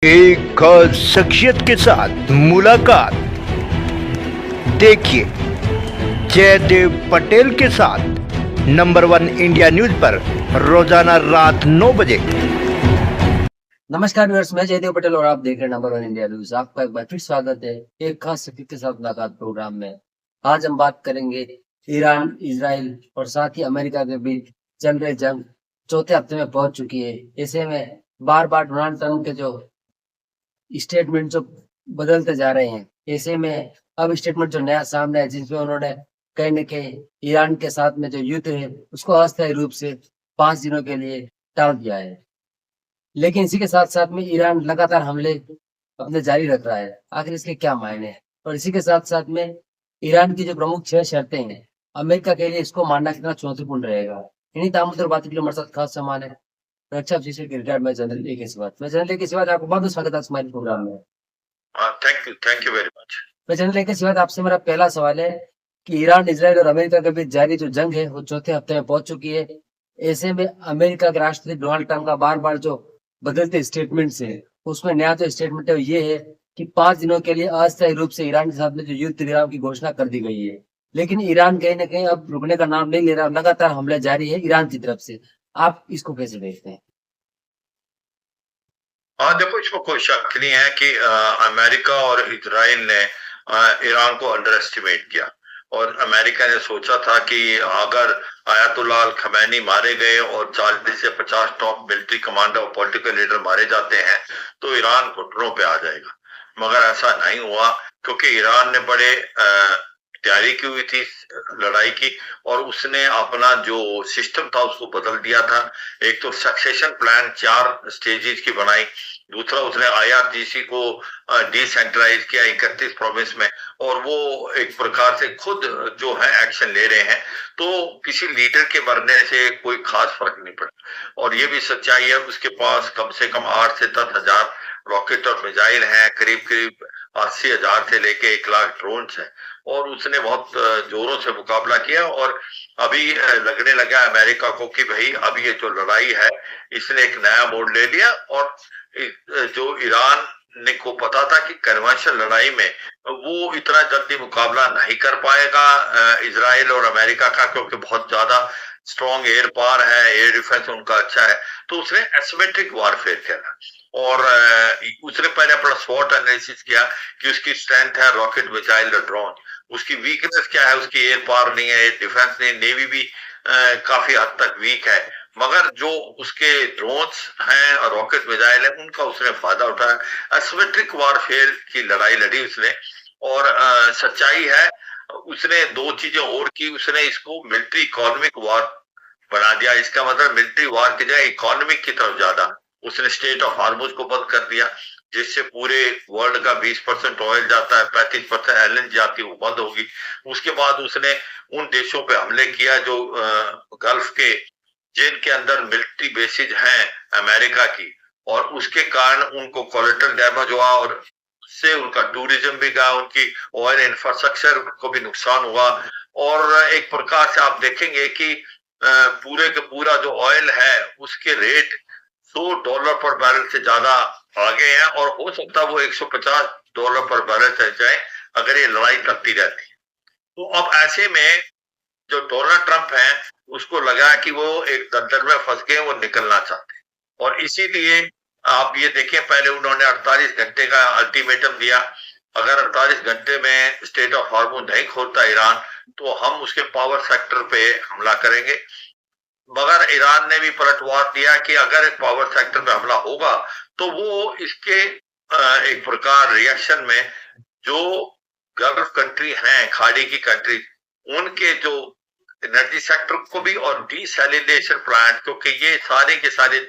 एक खास शख्सियत के साथ मुलाकात। देखिए जयदेव पटेल के साथ नंबर 1 इंडिया न्यूज पर रोजाना रात 9 बजे। नमस्कार व्यूअर्स, मैं जयदेव पटेल और आप देख रहे हैं नंबर 1 इंडिया न्यूज। आपका एक बार फिर स्वागत है एक खास शख्सियत के साथ मुलाकात प्रोग्राम में। आज हम बात करेंगे ईरान, इजराइल और साथ ही अमेरिका के बीच चल रहे जंग चौथे हफ्ते में पहुंच चुकी है। ऐसे में बार बार डोनाल्ड ट्रंप के जो स्टेटमेंट जो बदलते जा रहे हैं, ऐसे में अब स्टेटमेंट जो नया सामने है जिसमें उन्होंने कहीं न कहीं ईरान के साथ में जो युद्ध है उसको अस्थायी रूप से 5 दिनों के लिए टाल दिया है। लेकिन इसी के साथ-साथ में ईरान लगातार हमले अपने जारी रख रहा है। आखिर इसके क्या मायने हैं? और इसी के साथ-साथ में ईरान की जो प्रमुख 6 शर्तें हैं, अमेरिका के लिए इसको मानना कितना चुनौतीपूर्ण रहेगा? इन्हीं तामुद्दर बातों के लिए हमारे साथ खास सामान है। रक्षा विशेषज्ञ के retired major general A K सिवात। Major general A K सिवात, आपका बहुत-बहुत स्वागत है आज हमारे प्रोग्राम में। Thank you very much. Major general A K सिवात, आपसे मेरा पहला सवाल है कि ईरान, इजराइल और अमेरिका के बीच जारी जो जंग है वो चौथे हफ्ते में पहुंच चुकी है। ऐसे में अमेरिका के राष्ट्रपति डोनाल्ड ट्रंप का बार-बार जो बदलते स्टेटमेंट्स हैं, उसमें नया जो स्टेटमेंट है वो ये है कि 5 दिनों के लिए अस्थायी रूप से ईरान के साथ में जो युद्ध विराम की घोषणा कर दी गई है। लेकिन ईरान कहीं न कहीं अब रुकने का नाम नहीं ले रहा, लगातार हमले जारी है ईरान की तरफ से। आप इसको कैसे देखते हैं? हाँ, देखो इसमें कोई शक नहीं है कि अमेरिका और इजराइल ने ईरान को अंडर एस्टिमेट किया और अमेरिका ने सोचा था कि अगर आयतुल्लाह अल खमैनी मारे गए और 40 से 50 टॉप मिलिट्री कमांडर और पॉलिटिकल लीडर मारे जाते हैं तो ईरान घुटनों पे आ जाएगा, मगर ऐसा नहीं हुआ क्योंकि ईरान ने बड़े तैयारी की हुई थी लड़ाई की और उसने अपना जो सिस्टम था उसको बदल दिया था। एक तो सक्सेशन प्लान 4 स्टेजेस की बनाई, दूसरा उसने आईआरजीसी को डिसेंट्रलाइज किया 31 प्रोविंस में और वो एक प्रकार से खुद जो है एक्शन ले रहे हैं। तो किसी लीडर के मरने से कोई खास फर्क नहीं पड़ा और ये भी सच्चाई है उसके पास कम से कम 8 से 10 हजार रॉकेट और मिसाइल हैं, करीब करीब 80,000 से लेके 1 लाख ड्रोन है और उसने बहुत जोरों से मुकाबला किया और अभी लगने लगा अमेरिका को कि भाई अब ये जो लड़ाई है इसने एक नया मोड़ ले लिया और जो ईरान ने को पता था कि कन्वेंशनल लड़ाई में वो इतना जल्दी मुकाबला नहीं कर पाएगा इजराइल और अमेरिका का, क्योंकि बहुत ज्यादा स्ट्रॉन्ग एयर पावर है, एयर डिफेंस उनका अच्छा है, तो उसने एसिमेट्रिक वारफेयर खेला और उसने पहले अपना स्वॉट एनालिसिस किया कि उसकी स्ट्रेंथ है रॉकेट, मिसाइल और ड्रोन, उसकी वीकनेस क्या है, उसकी एयर पावर नहीं है, एयर डिफेंस नहीं, नेवी भी काफी हद तक वीक है, मगर जो उसके ड्रोन्स हैं और रॉकेट मिसाइल है उनका उसने फायदा उठाया। एसिमेट्रिक वारफेयर की लड़ाई लड़ी उसने और सच्चाई है उसने 2 चीजें और की, उसने इसको मिलिट्री इकोनॉमिक वार बना दिया। इसका मतलब मिलिट्री वार की जगह इकोनॉमिक की तरफ ज्यादा उसने स्टेट ऑफ हार्मुज को बंद कर दिया जिससे पूरे वर्ल्ड का 20% ऑयल जाता है, 35% एलएनजी जाती है, वो बंद होगी। उसके बाद उसने उन देशों पे हमले किया जो गल्फ के जिनके अंदर मिलिट्री बेसिस हैं अमेरिका की और उसके कारण उनको कोलेटरल डैमेज हुआ और उससे उनका टूरिज्म भी गया, उनकी ऑयल इंफ्रास्ट्रक्चर को भी नुकसान हुआ और एक प्रकार से आप देखेंगे कि पूरे का पूरा जो ऑयल है उसके रेट $100 पर बैरल से ज्यादा आ गए हैं और हो सकता है वो $150 पर बैरल चल जाए अगर ये लड़ाई चलती रहती है। तो अब ऐसे में जो डोनाल्ड ट्रंप है उसको लगा कि वो एक दलदल में फंस गए, वो निकलना चाहते हैं और इसीलिए आप ये देखिए पहले उन्होंने 48 घंटे का अल्टीमेटम दिया, अगर 48 घंटे में स्टेट ऑफ हार्मुज नहीं खोलता ईरान तो हम उसके पावर सेक्टर पे हमला करेंगे, मगर ईरान ने भी पलटवार दिया कि अगर पावर सेक्टर पे हमला होगा तो वो इसके एक प्रकार रिएक्शन में जो गल्फ कंट्री हैं, खाड़ी की कंट्री, उनके जो एनर्जी सेक्टर को भी और डिसैलिनेशन प्लांट, क्योंकि ये सारे के सारे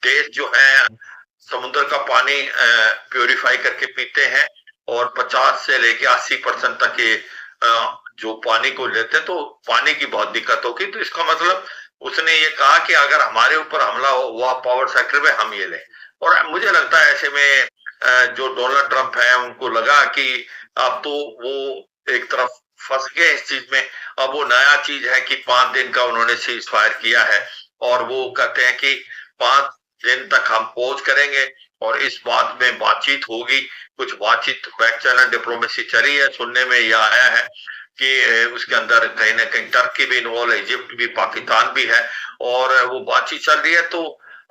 देश जो हैं समुद्र का पानी प्यूरिफाई करके पीते हैं और 50 से लेके 80% तक ये जो पानी को लेते हैं तो पानी की बहुत दिक्कत होगी। तो इसका मतलब उसने ये कहा कि अगर हमारे ऊपर हमला हुआ पावर सेक्टर में हम ये लें और मुझे लगता है ऐसे में जो डोनाल्ड ट्रंप है उनको लगा कि अब तो वो एक तरफ फंस गए इस चीज में। अब वो नया चीज है कि 5 दिन का उन्होंने सीज फायर किया है और वो कहते हैं कि 5 दिन तक हम पहुंच करेंगे और इस बात में बातचीत होगी। कुछ बातचीत बैक चैनल डिप्लोमेसी चली है, सुनने में यह आया है कि उसके अंदर कहीं ना कहीं टर्की भी इन्वॉल्व है, इजिप्ट भी, पाकिस्तान भी है और वो बातचीत चल रही है। तो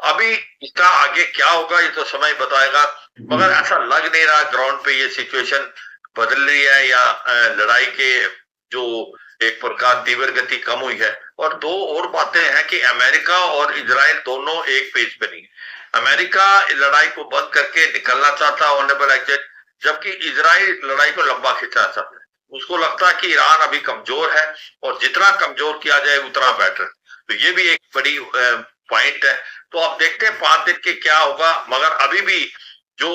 अभी इसका आगे क्या होगा ये तो समय बताएगा, मगर ऐसा लग नहीं रहा ग्राउंड पे ये सिचुएशन बदल रही है या लड़ाई के जो एक प्रकार तीव्र गति कम हुई है। और दो और बातें हैं कि अमेरिका और इजराइल दोनों एक पेज पे नहीं है। अमेरिका लड़ाई को बंद करके निकलना चाहता है ऑनरेबल एग्जिट, जबकि इजराइल लड़ाई को लंबा खींचना चाहता है। उसको लगता है कि ईरान अभी कमजोर है और जितना कमजोर किया जाए उतना बेटर। तो ये भी एक बड़ी पॉइंट है। तो आप देखते हैं 5 दिन के क्या होगा, मगर अभी भी जो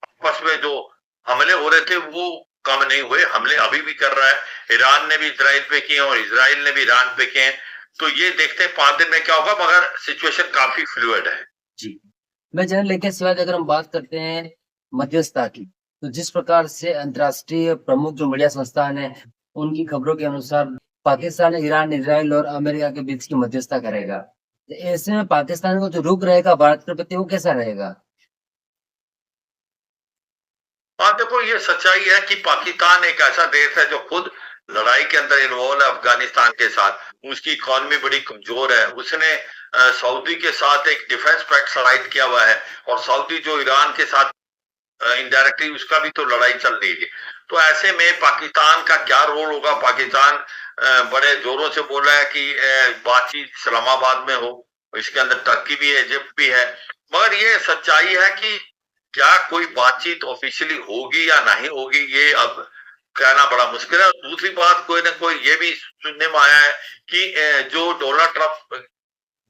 आपस में जो हमले हो रहे थे वो कम नहीं हुए। हमले अभी भी कर रहा है, ईरान ने भी इजराइल पे किए और इजराइल ने भी ईरान पे किए। तो ये देखते हैं 5 दिन में क्या होगा, मगर सिचुएशन काफी फ्लूइड है। जी, मैं जनरल लेके सिवाय अगर हम बात करते हैं मध्यस्थता की, तो जिस प्रकार से अंतर्राष्ट्रीय प्रमुख जो मीडिया संस्थान है उनकी खबरों के अनुसार पाकिस्तान, ईरान, इजराइल और अमेरिका के बीच की मध्यस्थता करेगा। तो ऐसे में पाकिस्तान को जो रुख रहेगा भारत के प्रति वो कैसा रहेगा? हाँ देखो, ये सच्चाई है कि पाकिस्तान एक ऐसा देश है जो खुद लड़ाई के अंदर इन्वॉल्व है अफगानिस्तान के साथ। उसकी इकोनॉमी बड़ी कमजोर है। उसने सऊदी के साथ एक डिफेंस पैक्ट साइन किया हुआ है और सऊदी जो ईरान के साथ इनडायरेक्टली उसका भी तो लड़ाई चल रही है। तो ऐसे में पाकिस्तान का क्या रोल होगा? पाकिस्तान बड़े जोरों से बोल रहा है कि बातचीत इस्लामाबाद में हो। इसके अंदर टर्की भी है, इजिप्ट भी है, मगर ये सच्चाई है कि क्या कोई बातचीत ऑफिशियली होगी या नहीं होगी ये अब कहना बड़ा मुश्किल है। और दूसरी बात, कोई ना कोई ये भी सुनने में आया है कि जो डोनाल्ड ट्रंप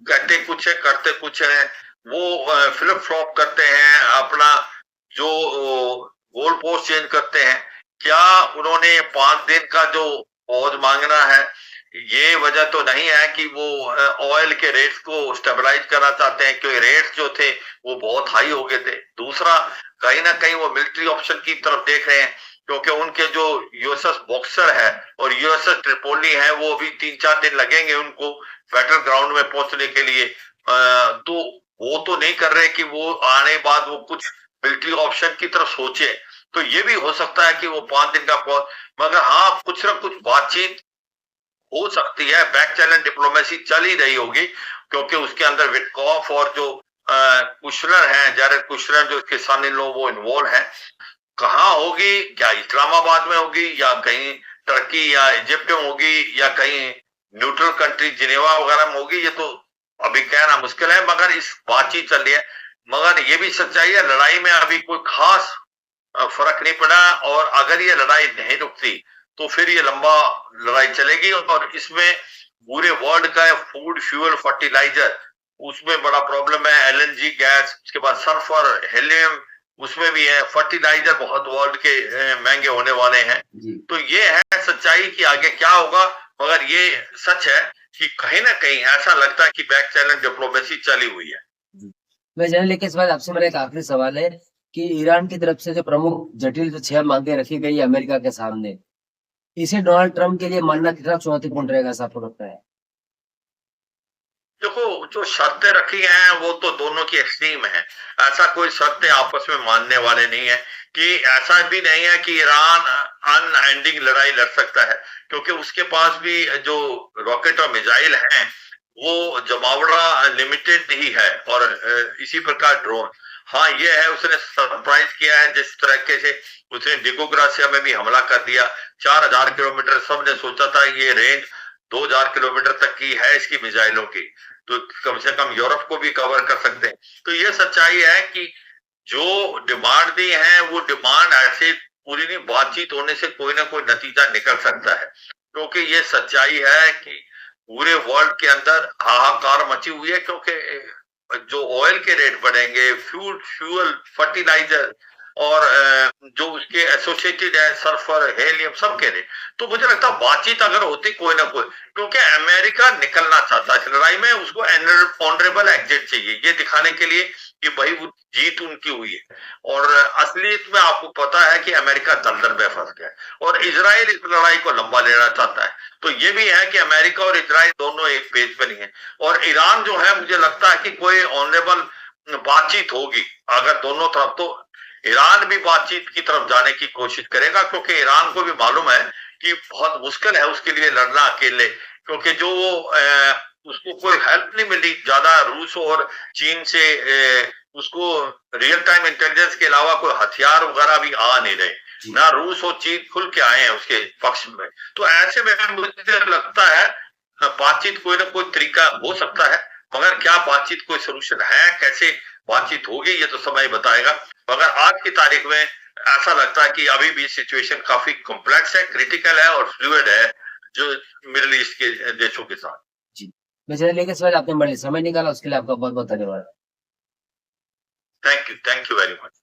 कहते कुछ है करते कुछ है, वो फ्लिप फ्लॉप करते हैं, अपना जो गोल पोस्ट चेंज करते हैं। क्या उन्होंने 5 दिन का जो पौध मांगना है ये वजह तो नहीं है कि वो ऑयल के रेट्स को स्टेबलाइज करना चाहते हैं, क्योंकि रेट्स जो थे वो बहुत हाई हो गए थे। दूसरा, कहीं ना कहीं वो मिलिट्री ऑप्शन की तरफ देख रहे हैं, क्योंकि उनके जो यूएसएस बॉक्सर है और यूएसएस ट्रिपोली है वो अभी 3-4 दिन लगेंगे उनको बैटल ग्राउंड में पहुंचने के लिए। तो वो तो नहीं कर रहे कि वो आने बाद वो कुछ मिलिट्री ऑप्शन की तरफ सोचे। तो ये भी हो सकता है कि वो 5 दिन का पौध, मगर हाँ कुछ ना कुछ बातचीत हो सकती है। बैक चैनल डिप्लोमेसी चल ही रही होगी, क्योंकि उसके अंदर विटकॉफ और जो कुशनर है, जैरेड कुशनर जो इसके सन इन लॉ, वो इन्वॉल्व है। कहाँ होगी? क्या इस्लामाबाद में होगी या कहीं टर्की या इजिप्ट में होगी या कहीं न्यूट्रल कंट्री जिनेवा वगैरह में होगी? ये तो अभी कहना मुश्किल है, मगर इस बातचीत चल रही है। मगर ये भी सच्चाई है, लड़ाई में अभी कोई खास फर्क नहीं पड़ा और अगर ये लड़ाई नहीं रुकती तो फिर ये लंबा लड़ाई चलेगी। और इसमें पूरे वर्ल्ड का फूड, फ्यूल, फर्टिलाइजर, उसमें बड़ा प्रॉब्लम है। एलएनजी गैस, उसके बाद सल्फर, हेलियम, उसमें भी है। फर्टिलाइजर बहुत वर्ल्ड के महंगे होने वाले हैं। तो ये है सच्चाई कि आगे क्या होगा, मगर ये सच है कि कहीं ना कहीं ऐसा लगता है कि बैक चैनल डिप्लोमेसी चली हुई है। मैं जनरल लेके इस बार आपसे मेरा एक आखिरी सवाल है कि ईरान की तरफ से जो प्रमुख जटिल जो 6 मांगे रखी गई है अमेरिका के सामने, इसे डोनाल्ड ट्रंप के लिए मानना कितना चुनौतीपूर्ण रहेगा, ऐसा आपको लगता है? देखो, जो शर्तें रखी हैं वो तो दोनों की एक्सट्रीम है। ऐसा कोई शर्तें आपस में मानने वाले नहीं है कि ऐसा भी नहीं है कि ईरान अनएंडिंग लड़ाई लड़ सकता है, क्योंकि उसके पास भी जो रॉकेट और मिसाइल हैं वो जमावड़ा लिमिटेड ही है और इसी प्रकार ड्रोन। हाँ ये है, उसने सरप्राइज किया है जिस तरीके से उसने डिगोग्रासिया में भी हमला कर दिया। 4000 किलोमीटर, सबने सोचा था ये रेंज 2000 किलोमीटर तक की है इसकी मिसाइलों की, तो कम से कम यूरोप को भी कवर कर सकते हैं। तो ये सच्चाई है कि जो डिमांड दी है वो डिमांड ऐसे पूरी नहीं, बातचीत होने से कोई ना कोई नतीजा निकल सकता है। क्योंकि ये सच्चाई है कि पूरे वर्ल्ड के अंदर हाहाकार मची हुई है, क्योंकि जो ऑयल के रेट बढ़ेंगे, फ्यूल, फर्टिलाइजर और जो उसके एसोसिएटेड है सल्फर, हेलियम, सबके रेट। तो मुझे लगता है बातचीत अगर होती कोई ना कोई, क्योंकि अमेरिका निकलना चाहता है इस लड़ाई में, उसको ऑनरेबल एग्जिट चाहिए ये दिखाने के लिए कि भाई वो जीत उनकी हुई है, और असलियत में आपको पता है कि अमेरिका दलदल में फंस गया है और इजराइल इस लड़ाई को लंबा लेना चाहता है। तो ये भी है कि अमेरिका और इजराइल दोनों एक पेज पर नहीं है, और ईरान जो है, मुझे लगता है कि कोई ऑनरेबल बातचीत होगी अगर दोनों तरफ, तो ईरान भी बातचीत की तरफ जाने की कोशिश करेगा, क्योंकि ईरान को भी मालूम है कि बहुत मुश्किल है उसके लिए लड़ना अकेले, क्योंकि जो उसको कोई हेल्प नहीं मिली ज्यादा रूस और चीन से, उसको रियल टाइम इंटेलिजेंस के अलावा कोई हथियार वगैरह भी आ नहीं रहे, ना रूस और चीन खुल के आए हैं उसके पक्ष में। तो ऐसे में मुझे लगता है बातचीत कोई ना कोई तरीका हो सकता है, मगर क्या बातचीत कोई सोल्यूशन है, कैसे बातचीत होगी, ये तो समय बताएगा। मगर आज की तारीख में ऐसा लगता है कि अभी भी सिचुएशन काफी कॉम्प्लेक्स है, क्रिटिकल है और फ्लूइड है, जो मिडिल ईस्ट के देशों के साथ। जी, मैं चलिए लेकिन सवाल आपने बड़े समय निकाला, उसके लिए आपका बहुत बहुत धन्यवाद। Thank you very much.